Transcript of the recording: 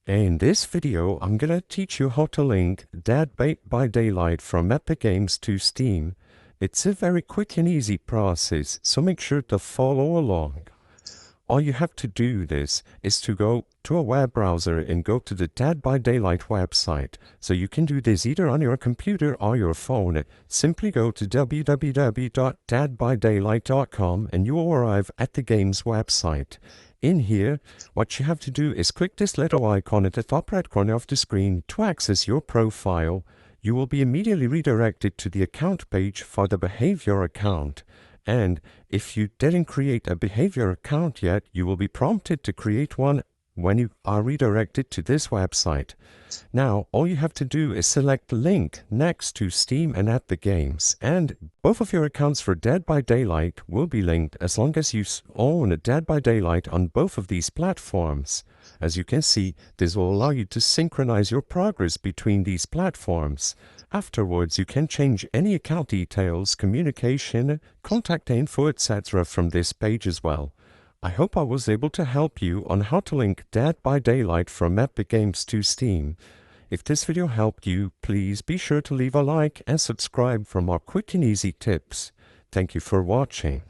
In this video, I'm gonna teach you how to link Dead by Daylight from Epic Games to Steam. It's a very quick and easy process, so make sure to follow along. All you have to do is to go to a web browser and go to the Dead by Daylight website. So you can do this either on your computer or your phone. Simply go to www.deadbydaylight.com and you will arrive at the game's website. In here, what you have to do is click this little icon at the top right corner of the screen to access your profile. You will be immediately redirected to the account page for the behavior account. And if you didn't create a behavior account yet, you will be prompted to create one when you are redirected to this website. Now, all you have to do is select Link next to Steam and Epic Games, and both of your accounts for Dead by Daylight will be linked as long as you own Dead by Daylight on both of these platforms. As you can see, this will allow you to synchronize your progress between these platforms. Afterwards, you can change any account details, communication, contact info, etc. from this page as well. I hope I was able to help you on how to link Dead by Daylight from Epic Games to Steam. If this video helped you, please be sure to leave a like and subscribe for more quick and easy tips. Thank you for watching.